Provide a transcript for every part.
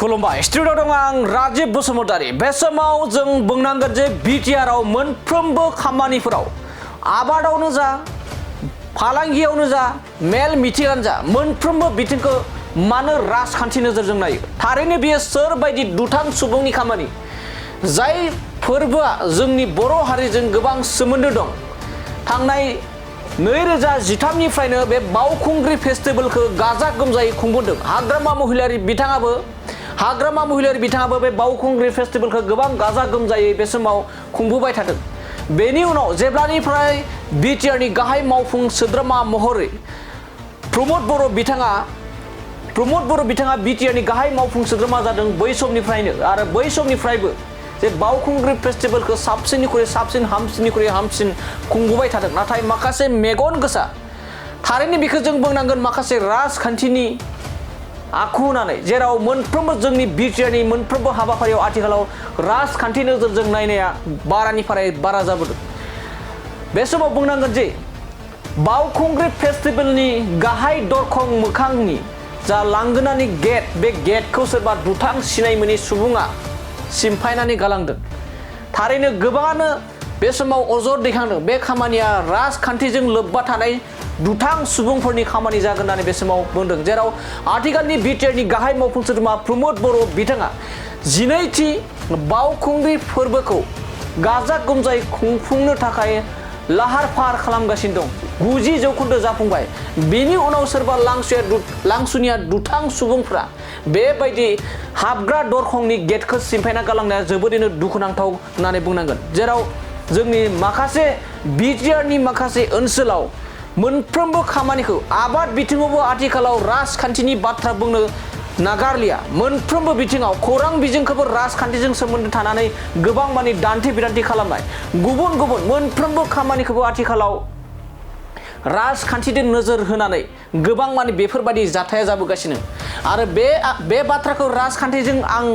खुलुमबाय स्टुडिअ दं आं राजीब बसुमतारी। बे समाव जों बुंनांगोन जे बिटिआरआव मोनफ्रोमबो खामानिफोराव आबादावनो जा फालांगियावनो जा मेल मिथिङानो जा मोनफ्रोमबो बिथिंखौ मानो राजखान्थि नोजोरजों नायो। थारैनो बेयो सोरबायदि दुथां सुबुंनि खामानि जाय फोरबोआ जोंनि बर' हारिजों गोबां सोमोन्दो दं। थांनाय 2013निफ्रायनो बे बावखुंग्रि फेस्टिभेलखौ गाजा गोमजायै खुंबोदों। हाग्रामा महिलारि बिथाङाबो बे बावखुंग्रि फेस्टिभेलखौ गोबां गाजा गोमजायै बे समाव खुंबोबाय थादों। बेनि उनाव जेब्लानिफ्राय बिटिआरनि गाहाय मावफुं सोद्रोमा महरै प्रमद बर' बिथाङा बिटिआरनि गाहाय मावफुं सोद्रोमा जादों बै समनिफ्रायनो आरो बै समनिफ्रायबो जे बावखुंग्रि फेस्टिभेलखौ साबसिननिख्रुइ साबसिन हामसिननिख्रुइ हामसिन खुंबोबाय थादों। नाथाय माखासे मेगन गोसा थारैनो बेखौ जों बुंनांगोन माखासे राजखान्थिनि आखु होनानै जेराव मोनफ्रोमबो जोंनि बिटिआरनि मोनफ्रोमबो हाबाफारियाव आथिखालाव राजखान्थि नोजोरजों नायनाया बारानिफ्राय बारा जाबोदों। बे समाव बुंनांगोन जे बावखुंग्रि फेस्टिभेलनि गाहाय दरखं मोखांनि जा लांगोनानि गेट बे गेटखौ सोरबा दुथां सिनाय मोनै सुबुङा सिमफायनानै गालांदों। थारैनो गोबाङानो बे समाव अजद दैखांदों बे खामानिया राजखान्थिजों लोब्बा थानाय दुथां सुबुंफोरनि खामानि जागोन होननानै बे समाव बुंदों। जेराव आथिखालनि बिटिआरनि गाहाय मावफुं सोद्रोमा प्रमद बर' बिथाङा 12थि बावखुंग्रि फोरबोखौ गाजा गोमजायै खुंफुंनो थाखाय लाहार फाहार खालामगासिनो दं। 90% जाफुंबाय। बेनि उनाव सोरबा लांसुनिया दुथां सुबुंफ्रा बेबायदि हाबग्रा दरखंनि गेटखौ सिमफायना गालांनाया जोबोरैनो दुखुनांथाव होननानै बुंनांगोन। जेराव जोंनि माखासे बिटिआरनि माखासे ओनसोलाव मोनफ्रोमबो खामानिखौ आबाद बिथिङावबो आथिखालाव राजखान्थिनि बाथ्रा बुंनो नागारलिया। मोनफ्रोमबो बिथिङाव खौरां बिजोंखौबो राजखान्थिजों सोमोन्दो थानानै गोबां माने दान्थे बिदान्थे खालामनाय गुबुन मोनफ्रोमबो खामानिखौबो आथिखालाव राजखान्थिजों नोजोर होनानै गोबां माने बेफोरबायदि जाथाया जाबोगासिनो आरो बे बाथ्राखौ राजखान्थिजों आं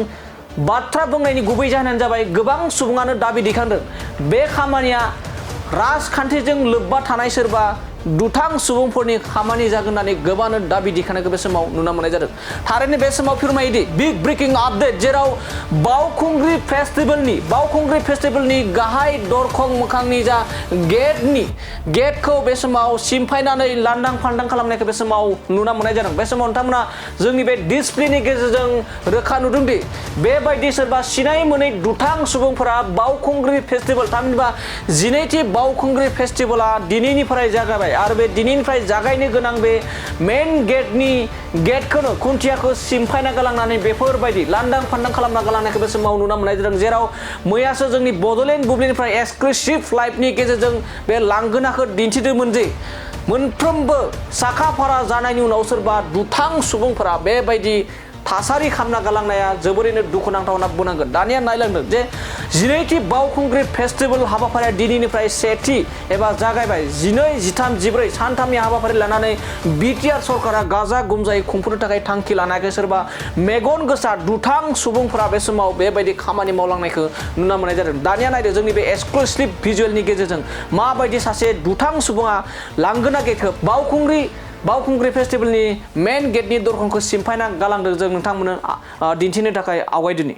बाथ्रा बुंनायनि गुबै जाहोनानो जाबाय गोबां सुबुङानो दाबि दैखांदों बे खामानिया राजखान्थिजों लोब्बा थानाय सोरबा दुथां सुबुंफोरनि खामानि जागोन होननानै गोबांनो दाबि दिखांनायखौ बे समाव नुनो मोननाय जादों। थारैनो बे समाव फोरमायोदि बिग ब्रेकिं आपडेट जेराव बावखुंग्रि फेस्टिभेलनि गाहाय दरखं मोखांनि जा गेटखौ बे समाव सिमफायनानै लांदां फांदां खालामनायखौ बे समाव नुनो मोननाय जादों। बे समाव नोंथांमोना जोंनि बे डिसप्लेनि गेजेरजों रोखा नुदोंदि बेबायदि सोरबा सिनाय मोनै दुथां सुबुंफोरा बावखुंग्रि फेस्टिभेल थामहिनबा 12थि बावखुंग्रि फेस्टिभेला दिनैनिफ्राय जागायबाय आरो बे दिनैनिफ्राय जागायनो गोनां बे मेन गेटखौनो खुन्थियाखौ सिमफायना गालांनानै बेफोरबायदि लांदां फांदां खालामना गालांनायखौ बे समाव नुनो मोननाय जादों। जेराव मैयासो जोंनि बड'लेण्ड बुब्लिनिफ्राय एक्सक्लुसिभ लाइभनि गेजेरजों बे लांगोनाखौ दिन्थिदोंमोन जे मोनफ्रोमबो साखाफारा जानायनि उनाव सोरबा दुथां सुबुंफोरा बेबायदि थासारि खालामना गालांनाया जोबोरैनो दुखुनांथाव होनना बुंनांगोन। दानिया नायलांदों जे 12थि बावखुंग्रि फेस्टिभेल हाबाफारिया दिनैनिफ्राय 1थि एबा जागायबाय 12, 13, 14 सानथामनि हाबाफारि लानानै बिटिआर सरकारा गाजा गोमजायै खुंफुंनो थाखाय थांखि लानायखौ सोरबा मेगन गोसा दुथां सुबुंफोरा बे समाव बेबायदि खामानि मावलांनायखौ नुनो मोननाय जादों। दानिया नायदो जोंनि बे एक्सक्लुसिभ भिजुवेलनि गेजेरजों माबायदि सासे दुथां सुबुङा लांगोना गेटखौ बावखुंग्रि फेस्टिभेलनि मेन गेटनि दरखंखौ सिमफायना गालांदों जों नोंथांमोननो दिन्थिनो थाखाय आवगायदोनि।